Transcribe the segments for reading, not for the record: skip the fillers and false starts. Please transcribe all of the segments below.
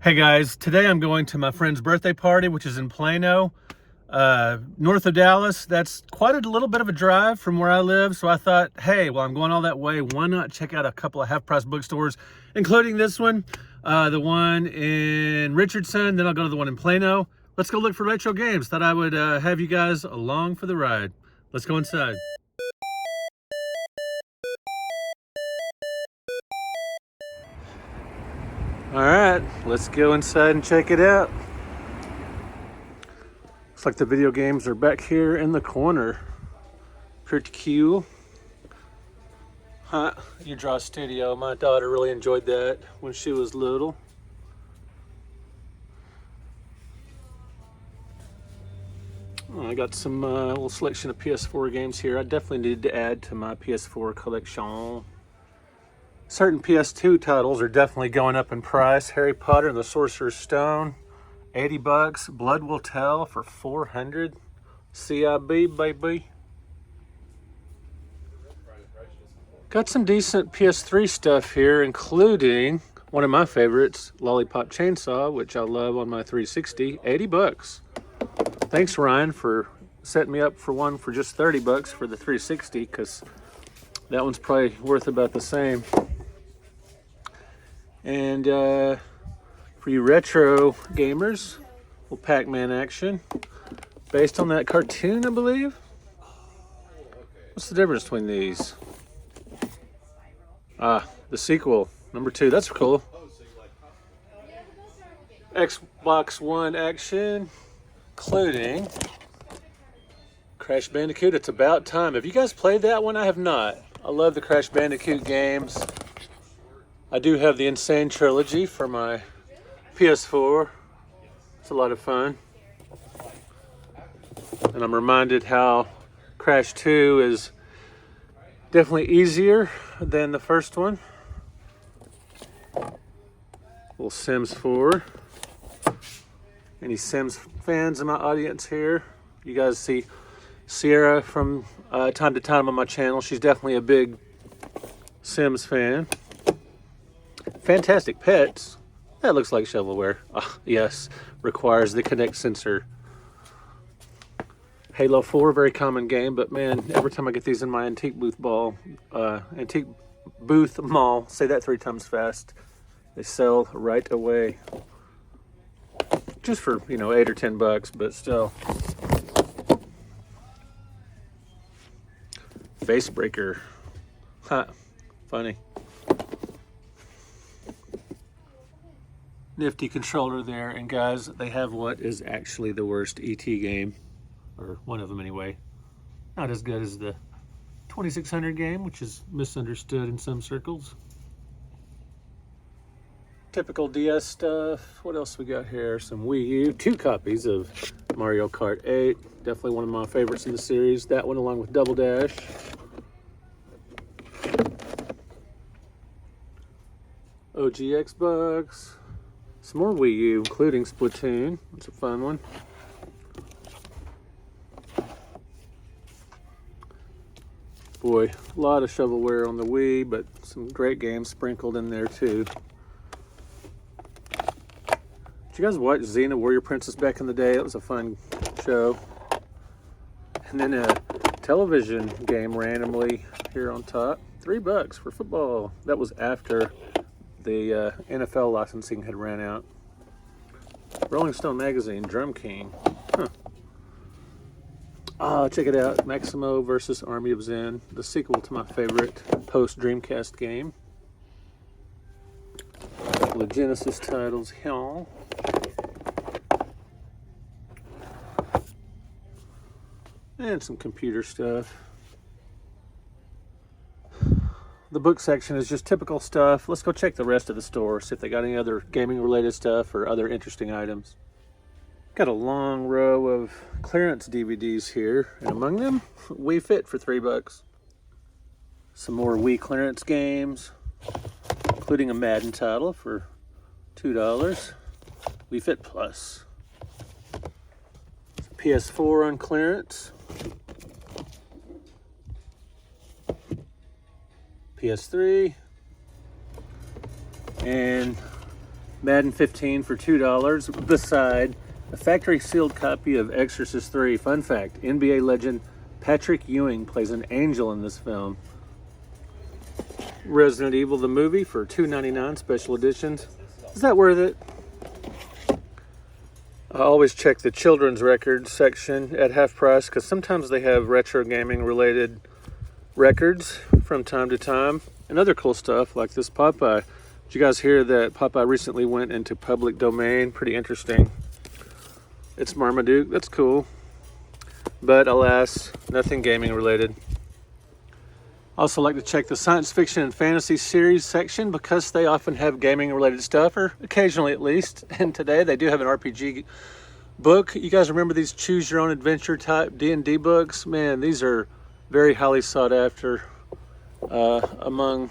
Hey guys, today I'm going to my friend's birthday party, which is in Plano, north of Dallas. That's quite a little bit of a drive from where I live. So I thought, hey, well, I'm going all that way. Why not check out a couple of half-price bookstores, including this one, the one in Richardson. Then I'll go to the one in Plano. Let's go look for retro games. Thought I would have you guys along for the ride. Let's go inside. All right, let's go inside and check it out. Looks like the video games are back here in the corner. Pretty cool. Huh, you draw studio. My daughter really enjoyed that when she was little. Oh, I got some little selection of PS4 games here. I definitely need to add to my PS4 collection. Certain PS2 titles are definitely going up in price. Harry Potter and the Sorcerer's Stone, 80 bucks. Blood Will Tell for 400. CIB, baby. Got some decent PS3 stuff here, including one of my favorites, Lollipop Chainsaw, which I love on my 360. 80 bucks. Thanks, Ryan, for setting me up for one for just 30 bucks for the 360, because that one's probably worth about the same. And for you retro gamers, little Pac-Man action based on that cartoon, I believe. What's the difference between these? Ah, the sequel, number 2. That's cool. Xbox One action, including Crash Bandicoot. It's About Time. Have you guys played that one? I have not. I love the Crash Bandicoot games. I do have the Insane Trilogy for my PS4. It's a lot of fun. And I'm reminded how Crash 2 is definitely easier than the first one. Little Sims 4. Any Sims fans in my audience here? You guys see Sierra from time to time on my channel. She's definitely a big Sims fan. Fantastic Pets. That looks like shovelware. Yes, requires the Kinect sensor. Halo 4, very common game, but man, every time I get these in my antique booth mall, say that 3 times fast, they sell right away. Just for, 8 or 10 bucks, but still. Facebreaker. Ha, funny. Nifty controller there, and guys, they have what is actually the worst ET game, or one of them anyway. Not as good as the 2600 game, which is misunderstood in some circles. Typical DS stuff. What else we got here? Some Wii U. 2 copies of Mario Kart 8. Definitely one of my favorites in the series. That one along with Double Dash. OG Xbox. Some more Wii U, including Splatoon. It's a fun one. Boy, a lot of shovelware on the Wii, but some great games sprinkled in there too. Did you guys watch Xena Warrior Princess back in the day? It was a fun show. And then a television game randomly here on top. 3 bucks for football. That was after the NFL licensing had ran out. Rolling Stone magazine, Drum King. Huh. Oh, check it out. Maximo versus Army of Zen, the sequel to my favorite post-Dreamcast game. A couple of Genesis titles here. And some computer stuff. The book section is just typical stuff. Let's go check the rest of the store, see if they got any other gaming related stuff or other interesting items. Got a long row of clearance DVDs here, and among them, Wii Fit for 3 bucks. Some more Wii clearance games, including a Madden title for $2. Wii Fit Plus. PS4 on clearance. PS3, and Madden 15 for $2. Beside a factory sealed copy of Exorcist 3. Fun fact, NBA legend Patrick Ewing plays an angel in this film. Resident Evil the movie for $2.99 special editions. Is that worth it? I always check the children's records section at half price because sometimes they have retro gaming related records from time to time. And other cool stuff like this Popeye. Did you guys hear that Popeye recently went into public domain? Pretty interesting. It's Marmaduke, that's cool. But alas, nothing gaming related. Also like to check the science fiction and fantasy series section because they often have gaming related stuff, or occasionally at least. And today they do have an RPG book. You guys remember these choose your own adventure type D&D books? Man, these are very highly sought after among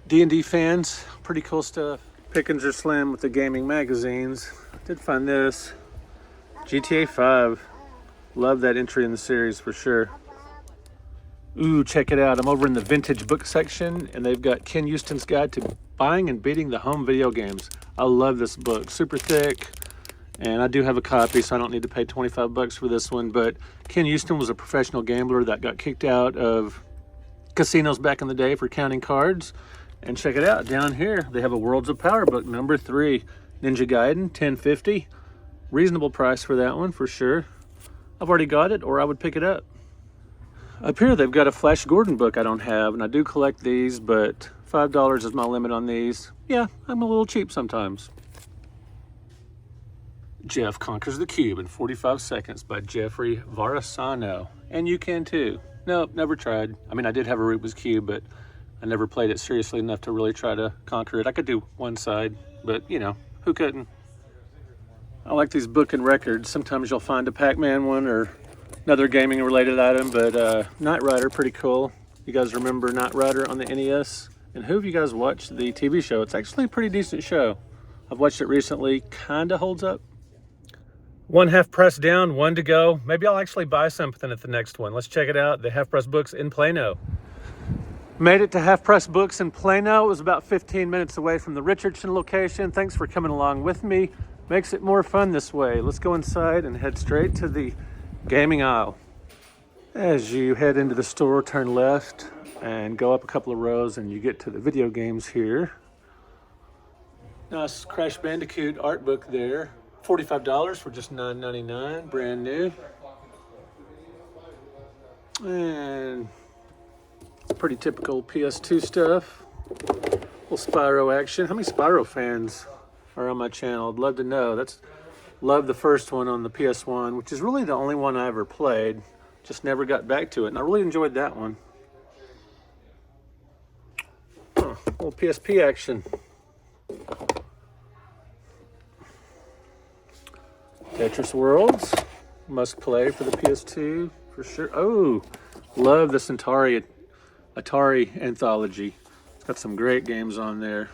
D&D fans. Pretty cool stuff. Pickings are slim with the gaming magazines. Did find this. GTA 5. Love that entry in the series for sure. Ooh, check it out. I'm over in the vintage book section and they've got Ken Houston's Guide to Buying and Beating the Home Video Games. I love this book. Super thick. And I do have a copy, so I don't need to pay 25 bucks for this one. But Ken Houston was a professional gambler that got kicked out of casinos back in the day for counting cards. And check it out. Down here, they have a Worlds of Power book, number 3. Ninja Gaiden, $10.50. Reasonable price for that one, for sure. I've already got it, or I would pick it up. Up here, they've got a Flash Gordon book I don't have, and I do collect these, but $5 is my limit on these. Yeah, I'm a little cheap sometimes. Jeff Conquers the Cube in 45 Seconds by Jeffrey Varasano. And you can too. Nope, never tried. I mean, I did have a Rubik's Cube, but I never played it seriously enough to really try to conquer it. I could do one side, but you know, who couldn't? I like these book and records. Sometimes you'll find a Pac-Man one or another gaming related item, but Knight Rider, pretty cool. You guys remember Knight Rider on the NES? And who of you guys watched the TV show? It's actually a pretty decent show. I've watched it recently, kinda holds up. One half price down, one to go. Maybe I'll actually buy something at the next one. Let's check it out, the Half Price Books in Plano. Made it to Half Price Books in Plano. It was about 15 minutes away from the Richardson location. Thanks for coming along with me. Makes it more fun this way. Let's go inside and head straight to the gaming aisle. As you head into the store, turn left and go up a couple of rows and you get to the video games here. Nice Crash Bandicoot art book there. $45 for just $9.99, brand new. And pretty typical PS2 stuff. Little Spyro action. How many Spyro fans are on my channel? I'd love to know. Love the first one on the PS1, which is really the only one I ever played. Just never got back to it, and I really enjoyed that one. Little PSP action. Tetris Worlds, must play for the PS2 for sure. Oh, love this Atari anthology. It's got some great games on there.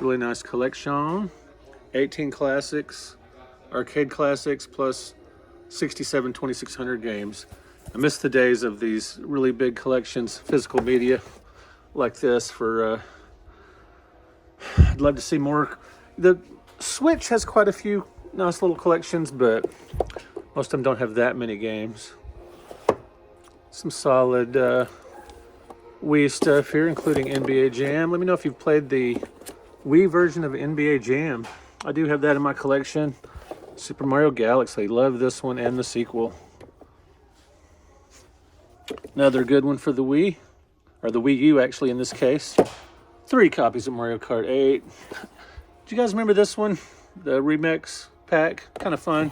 Really nice collection. 18 classics, arcade classics, plus 67 2600 games. I miss the days of these really big collections, physical media like this. I'd love to see more. The Switch has quite a few nice little collections, but most of them don't have that many games. Some solid Wii stuff here, including NBA Jam. Let me know if you've played the Wii version of NBA Jam. I do have that in my collection. Super Mario Galaxy, love this one and the sequel. Another good one for the Wii, or the Wii U actually in this case. 3 copies of Mario Kart 8. Do you guys remember this one? The remix pack, kind of fun.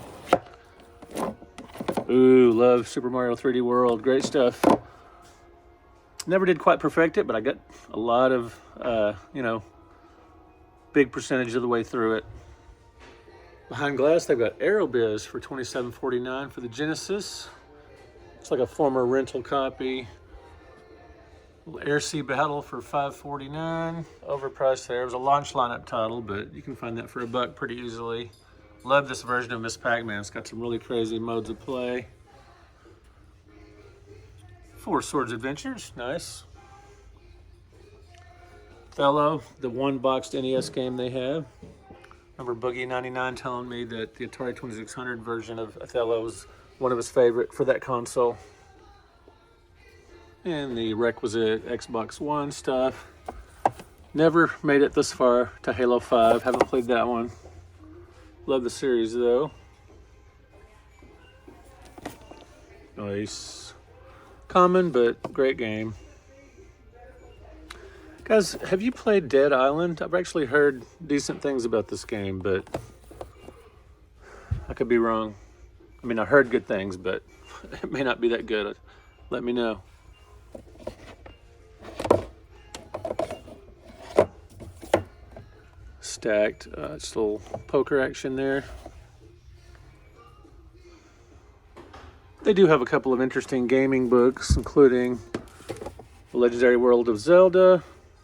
Ooh, love Super Mario 3D World, great stuff. Never did quite perfect it, but I got a lot of, big percentage of the way through it. Behind glass, they've got Aerobiz for $27.49 for the Genesis. It's like a former rental copy. Little Air Sea Battle for $5.49. Overpriced there. It was a launch lineup title, but you can find that for $1 pretty easily. Love this version of Miss Pac-Man. It's got some really crazy modes of play. Four Swords Adventures, nice. Othello, the one boxed NES game they have. Remember Boogie99 telling me that the Atari 2600 version of Othello was one of his favorite for that console. And the requisite Xbox One stuff. Never made it this far to Halo 5. Haven't played that one. Love the series though. Nice. Common, but great game. Guys, have you played Dead Island? I've actually heard decent things about this game, but I could be wrong. I mean, I heard good things, but it may not be that good. Let me know. Stacked, just a little poker action there. They do have a couple of interesting gaming books, including The Legendary World of Zelda,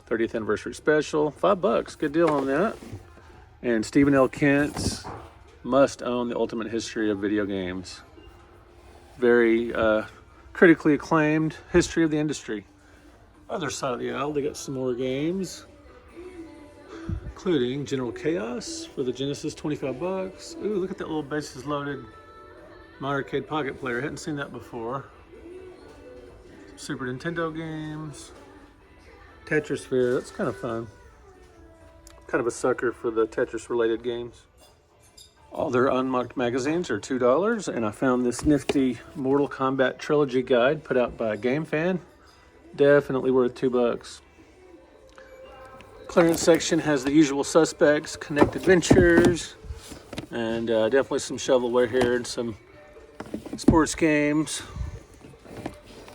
30th Anniversary Special, $5, good deal on that. And Stephen L. Kent's Must Own the Ultimate History of Video Games. Very critically acclaimed history of the industry. Other side of the aisle, they got some more games, including General Chaos for the Genesis, $25. Ooh, look at that little bases loaded My Arcade Pocket Player. Hadn't seen that before. Super Nintendo games. Tetrisphere, that's kind of fun. Kind of a sucker for the Tetris related games. All their unmarked magazines are $2, and I found this nifty Mortal Kombat Trilogy guide put out by Game Fan. Definitely worth $2. Clearance section has the usual suspects, Connect Adventures, and definitely some shovelware here and some sports games.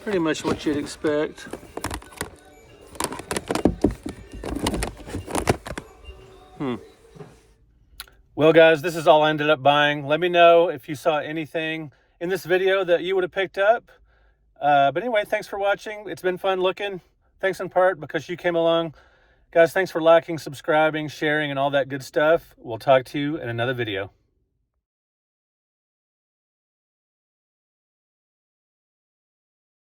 Pretty much what you'd expect. Well, guys, this is all I ended up buying. Let me know if you saw anything in this video that you would have picked up. But anyway, thanks for watching. It's been fun looking. Thanks in part because you came along. Guys, thanks for liking, subscribing, sharing, and all that good stuff. We'll talk to you in another video.